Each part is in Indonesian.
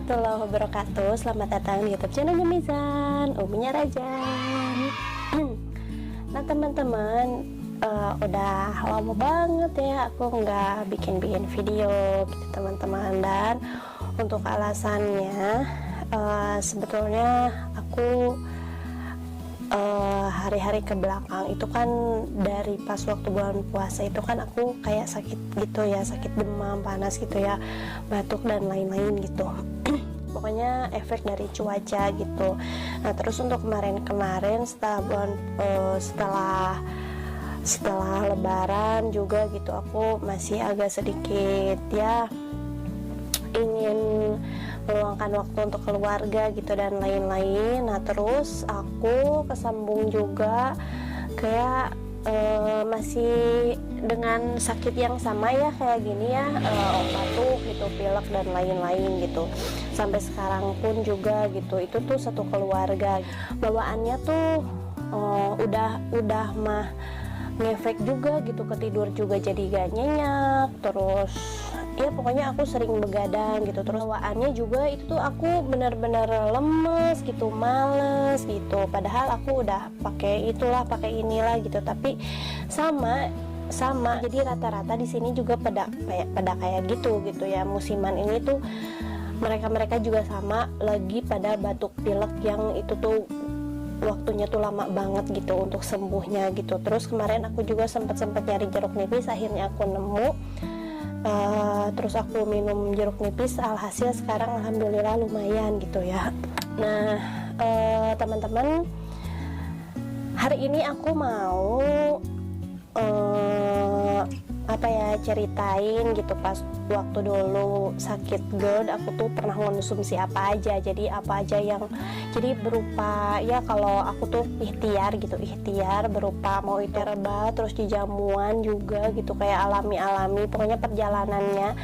warahmatullahi wabarakatuh. Selamat datang di YouTube channelnya Mizan, Uminya Rajan. Nah teman-teman, udah lama banget ya aku nggak bikin video gitu teman-teman. Dan untuk alasannya, sebetulnya aku hari-hari ke belakang itu kan dari pas waktu bulan puasa itu kan aku kayak sakit gitu ya, sakit demam, panas gitu ya, batuk dan lain-lain gitu. Pokoknya efek dari cuaca gitu. Nah terus untuk kemarin setelah lebaran juga gitu, aku masih agak sedikit ya ingin meluangkan waktu untuk keluarga gitu dan lain-lain. Nah terus aku kesambung juga kayak masih dengan sakit yang sama ya kayak gini ya, batuk gitu, pilek dan lain-lain gitu. Sampai sekarang pun juga gitu, itu tuh satu keluarga. Bawaannya tuh udah mah ngefek juga gitu, ketidur juga jadi gak nyenyak. Terus ya pokoknya aku sering begadang gitu. Terus bawaannya juga itu tuh aku benar-benar lemes gitu, males gitu. Padahal aku udah pakai inilah gitu, tapi sama. Jadi rata-rata di sini juga pada kayak gitu ya. Musiman ini tuh mereka juga sama lagi pada batuk pilek yang itu tuh waktunya tuh lama banget gitu untuk sembuhnya gitu. Terus kemarin aku juga sempat nyari jeruk nipis, akhirnya aku nemu. Terus aku minum jeruk nipis, alhasil sekarang alhamdulillah lumayan gitu ya. Nah teman-teman, hari ini aku mau ceritain gitu pas waktu dulu sakit GERD aku tuh pernah mengonsumsi apa aja. Jadi apa aja yang jadi berupa ya, kalau aku tuh ikhtiar berupa mau itu herbal, terus di jamuan juga gitu kayak alami. Pokoknya perjalanannya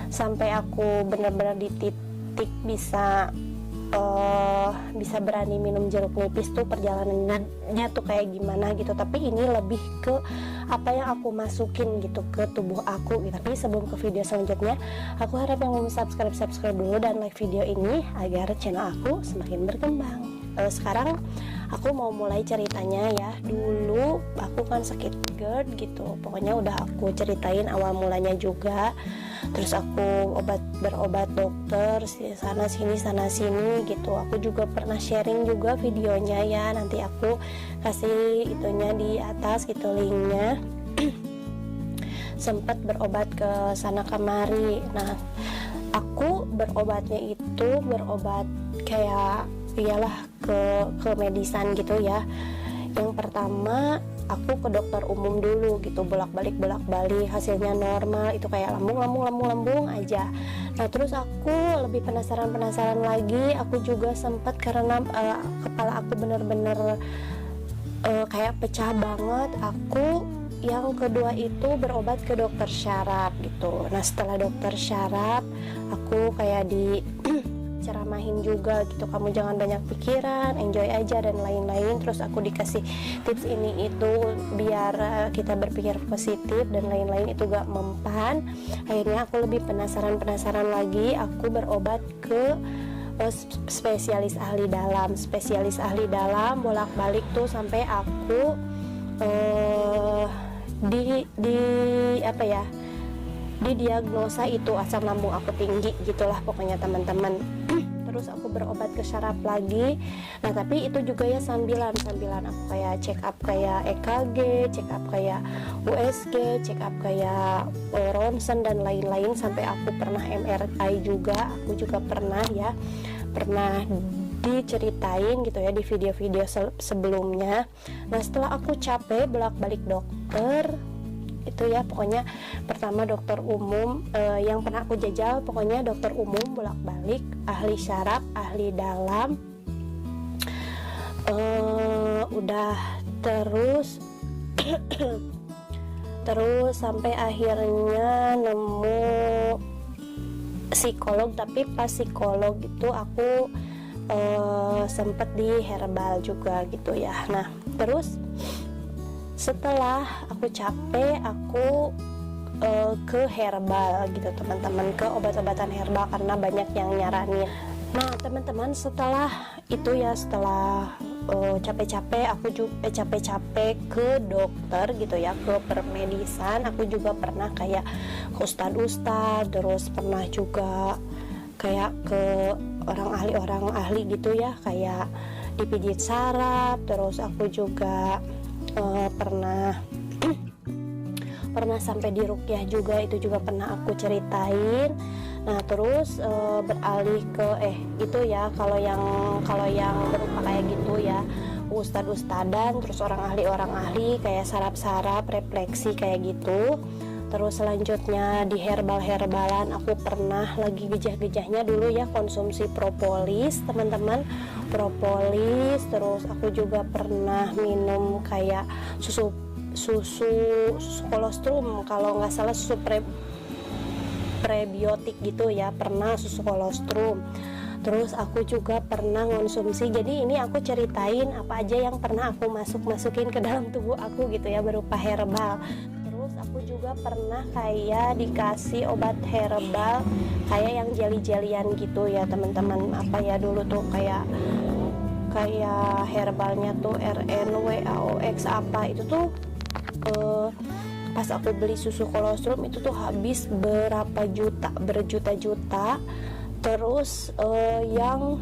sampai aku benar-benar di titik bisa berani minum jeruk nipis tuh perjalanannya tuh kayak gimana gitu. Tapi ini lebih ke apa yang aku masukin gitu ke tubuh aku gitu. Tapi sebelum ke video selanjutnya, aku harap yang mau subscribe dulu dan like video ini agar channel aku semakin berkembang. Sekarang aku mau mulai ceritanya ya. Dulu aku kan sakit GERD gitu, pokoknya udah aku ceritain awal mulanya juga. Terus aku berobat dokter sana sini gitu. Aku juga pernah sharing juga videonya ya, nanti aku kasih itunya di atas gitu linknya. Sempat berobat ke sana kemari. Nah aku berobat kayak iyalah ke medisan gitu ya. Yang pertama aku ke dokter umum dulu gitu, bolak-balik hasilnya normal, itu kayak lambung aja. Nah terus aku lebih penasaran lagi. Aku juga sempat karena kepala aku bener-bener kayak pecah banget. Aku yang kedua itu berobat ke dokter syaraf gitu. Nah setelah dokter syaraf aku kayak ceramahin juga gitu, kamu jangan banyak pikiran, enjoy aja dan lain-lain. Terus aku dikasih tips ini itu biar kita berpikir positif dan lain-lain, itu gak mempan. Akhirnya aku lebih penasaran lagi. Aku berobat ke spesialis ahli dalam bolak-balik tuh sampai aku didiagnosa itu asam lambung aku tinggi gitulah pokoknya teman-teman. Terus aku berobat ke syaraf lagi. Nah tapi itu juga ya sambilan aku kayak check up kayak EKG, check up kayak USG, check up kayak ronsen dan lain-lain, sampai aku pernah MRI juga. Aku juga pernah diceritain gitu ya di video-video sebelumnya. Nah setelah aku capek bolak-balik dokter itu ya, pokoknya pertama dokter umum yang pernah aku jajal, pokoknya dokter umum bolak-balik, ahli syaraf, ahli dalam, udah terus sampai akhirnya nemu psikolog. Tapi pas psikolog itu aku sempet di herbal juga gitu ya. Nah terus setelah aku capek, aku ke herbal gitu teman-teman, ke obat-obatan herbal karena banyak yang nyaranin. Nah teman-teman, setelah itu ya, setelah capek-capek aku juga capek-capek ke dokter gitu ya, ke permedisan. Aku juga pernah kayak ke ustad-ustad, terus pernah juga kayak ke orang ahli gitu ya, kayak dipijit saraf. Terus aku juga pernah sampai di ruqyah juga, itu juga pernah aku ceritain. Nah terus beralih ke itu ya, kalau yang berupa kayak gitu ya, ustad-ustadan, terus orang ahli kayak saraf-saraf, refleksi kayak gitu. Terus selanjutnya di herbalan, aku pernah lagi gejah-gejahnya dulu ya, konsumsi propolis teman-teman, propolis. Terus aku juga pernah minum kayak susu kolostrum, kalau nggak salah susu prebiotik gitu ya, pernah susu kolostrum. Terus aku juga pernah konsumsi, jadi ini aku ceritain apa aja yang pernah aku masukin ke dalam tubuh aku gitu ya, berupa herbal. Terus aku juga pernah kayak dikasih obat herbal kayak yang jeli-jelian gitu ya teman-teman. Apa ya dulu tuh kayak herbalnya tuh RNWAOX apa itu tuh, pas aku beli susu kolostrum itu tuh habis berjuta-juta. Terus yang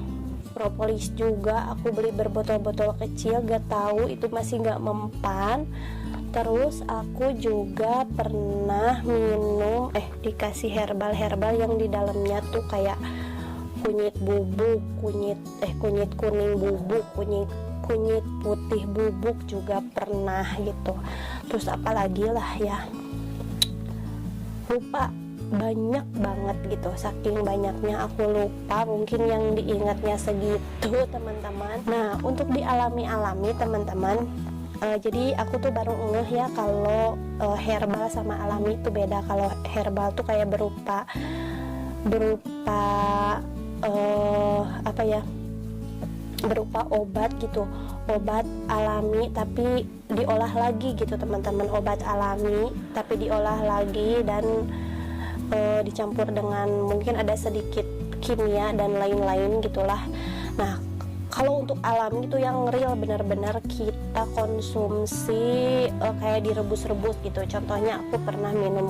propolis juga aku beli berbotol-botol kecil, gak tahu itu masih gak mempan. Terus aku juga pernah minum dikasih herbal yang di dalamnya tuh kayak kunyit bubuk, kunyit kuning bubuk, kunyit putih bubuk juga pernah gitu. Terus apalagi lah ya, lupa, banyak banget gitu, saking banyaknya aku lupa, mungkin yang diingatnya segitu teman-teman. Nah untuk dialami teman-teman, jadi aku tuh baru ngeh ya kalau herbal sama alami itu beda. Kalau herbal tuh kayak berupa berupa obat gitu, obat alami tapi diolah lagi gitu teman-teman, obat alami tapi diolah lagi dan dicampur dengan mungkin ada sedikit kimia dan lain-lain gitulah. Nah kalau untuk alami itu yang real benar-benar kita konsumsi kayak direbus-rebus gitu. Contohnya aku pernah minum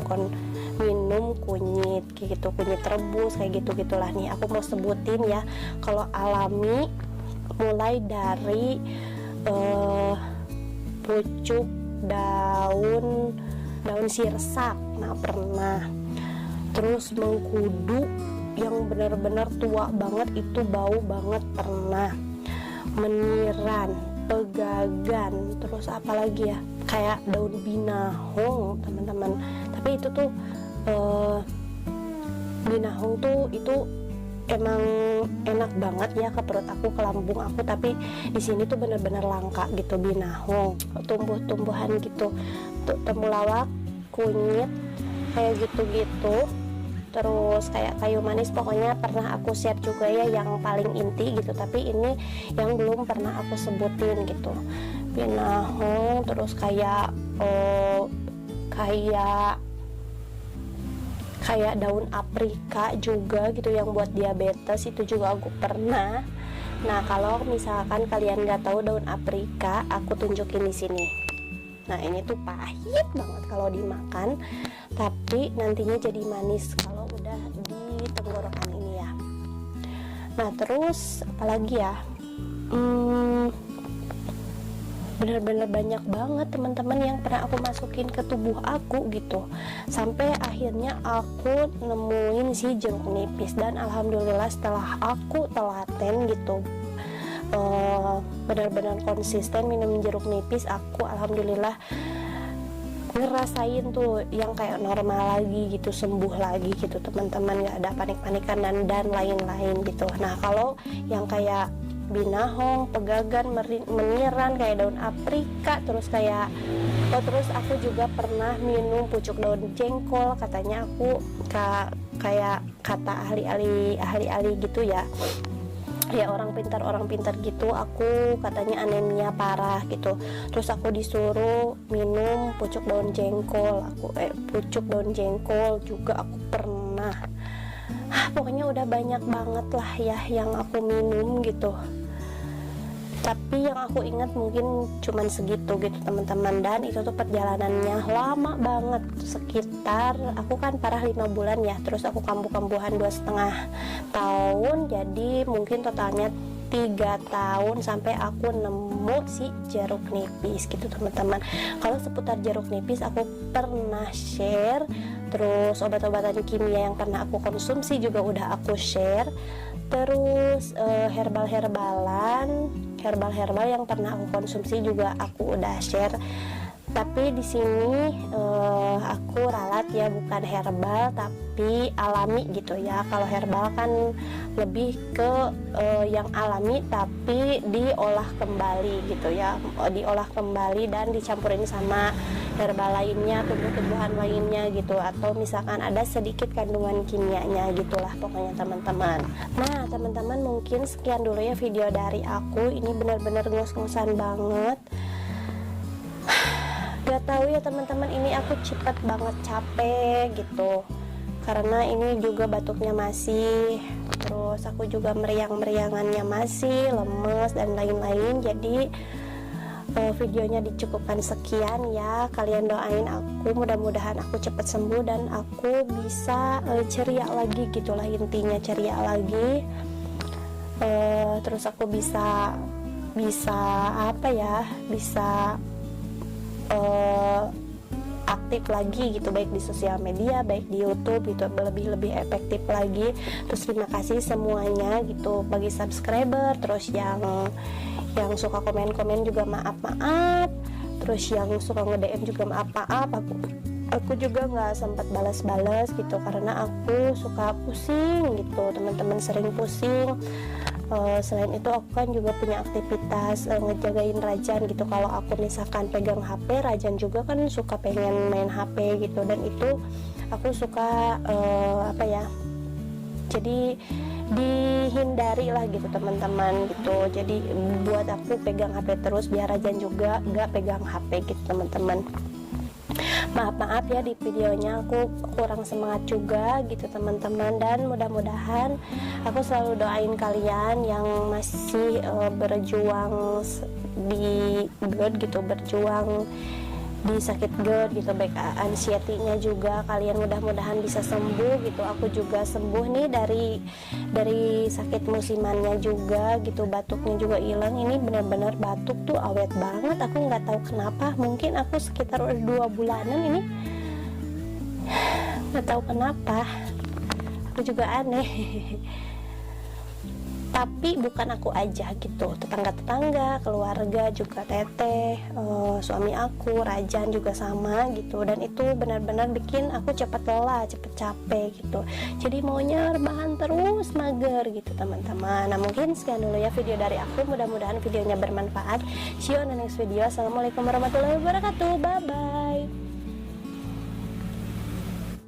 kunyit gitu, kunyit rebus kayak gitu-gitulah. Nih aku mau sebutin ya, kalau alami mulai dari pucuk daun sirsak, nah pernah. Terus mengkudu yang benar-benar tua banget itu bau banget pernah. Meniran, pegagan, terus apalagi ya, kayak daun binahong teman-teman. Tapi itu tuh binahong tuh itu emang enak banget ya ke perut aku, ke lambung aku, tapi di sini tuh bener-bener langka gitu binahong. Tumbuh-tumbuhan gitu, temulawak, kunyit kayak gitu-gitu. Terus kayak kayu manis, pokoknya pernah aku share juga ya yang paling inti gitu, tapi ini yang belum pernah aku sebutin gitu. Binahong, terus kayak daun aprika juga gitu yang buat diabetes, itu juga aku pernah. Nah kalau misalkan kalian nggak tahu daun aprika, aku tunjukin di sini. Nah ini tuh pahit banget kalau dimakan, tapi nantinya jadi manis kalau udah di tenggorokan ini ya. Nah terus apalagi ya, bener-bener banyak banget teman-teman yang pernah aku masukin ke tubuh aku gitu, sampai akhirnya aku nemuin si jeruk nipis. Dan alhamdulillah setelah aku telaten gitu, benar-benar konsisten minum jeruk nipis, aku alhamdulillah ngerasain tuh yang kayak normal lagi gitu, sembuh lagi gitu teman-teman, nggak ada panik-panikan dan lain-lain gitu. Nah kalau yang kayak binahong, pegagan, meniran, kayak daun aprika, terus terus aku juga pernah minum pucuk daun jengkol. Katanya aku kayak kata ahli-ahli gitu ya, orang pintar gitu, aku katanya anemia parah gitu. Terus aku disuruh minum pucuk daun jengkol, pucuk daun jengkol juga aku pernah. pokoknya udah banyak banget lah ya yang aku minum gitu. Tapi yang aku ingat mungkin cuman segitu gitu teman-teman. Dan itu tuh perjalanannya lama banget, sekitar aku kan parah 5 bulan ya, terus aku kambuh-kambuhan 2,5 tahun, jadi mungkin totalnya 3 tahun sampai aku nemu si jeruk nipis gitu teman-teman. Kalau seputar jeruk nipis aku pernah share, terus obat-obatan kimia yang pernah aku konsumsi juga udah aku share, terus herbal yang pernah aku konsumsi juga aku udah share. Tapi di sini aku ralat ya, bukan herbal tapi alami gitu ya. Kalau herbal kan lebih ke yang alami tapi diolah kembali gitu ya, diolah kembali dan dicampurin sama herbal lainnya, tumbuh-tumbuhan lainnya gitu, atau misalkan ada sedikit kandungan kimianya gitulah pokoknya teman-teman. Nah teman-teman, mungkin sekian dulu ya video dari aku. Ini benar-benar ngos-ngosan banget. Gak tahu ya teman-teman, ini aku cepet banget capek gitu, karena ini juga batuknya masih, terus aku juga meriang-meriangannya masih, lemes dan lain-lain. Jadi videonya dicukupkan sekian ya. Kalian doain aku, mudah-mudahan aku cepat sembuh dan aku bisa ceria lagi gitulah, intinya ceria lagi. Terus aku bisa apa ya, bisa aktif lagi gitu, baik di sosial media, baik di YouTube gitu, lebih efektif lagi. Terus terima kasih semuanya gitu bagi subscriber, terus yang suka komen-komen juga maaf, terus yang suka nge-DM juga maaf, aku juga nggak sempat balas-balas gitu karena aku suka pusing gitu, teman-teman sering pusing. Selain itu aku kan juga punya aktivitas ngejagain Rajan gitu. Kalau aku misalkan pegang HP, Rajan juga kan suka pengen main HP gitu, dan itu aku suka apa ya, jadi dihindari lah gitu teman-teman gitu. Jadi buat aku pegang HP terus biar Rajan juga nggak pegang HP gitu teman-teman. Maaf ya di videonya aku kurang semangat juga gitu teman-teman, dan mudah-mudahan aku selalu doain kalian yang masih berjuang di GERD gitu, berjuang di sakit GERD gitu, baik anxiety-nya juga kalian mudah-mudahan bisa sembuh gitu. Aku juga sembuh nih dari sakit musimannya juga gitu, batuknya juga hilang. Ini benar-benar batuk tuh awet banget, aku nggak tahu kenapa, mungkin aku sekitar 2 bulanan ini nggak tahu kenapa, aku juga aneh. Tapi bukan aku aja gitu, tetangga-tetangga, keluarga juga, teteh, suami aku, Rajan juga sama gitu. Dan itu benar-benar bikin aku cepat lelah, cepat capek gitu. Jadi maunya rebahan terus, mager gitu teman-teman. Nah mungkin sekian dulu ya video dari aku, mudah-mudahan videonya bermanfaat. See you on the next video. Assalamualaikum warahmatullahi wabarakatuh, bye-bye.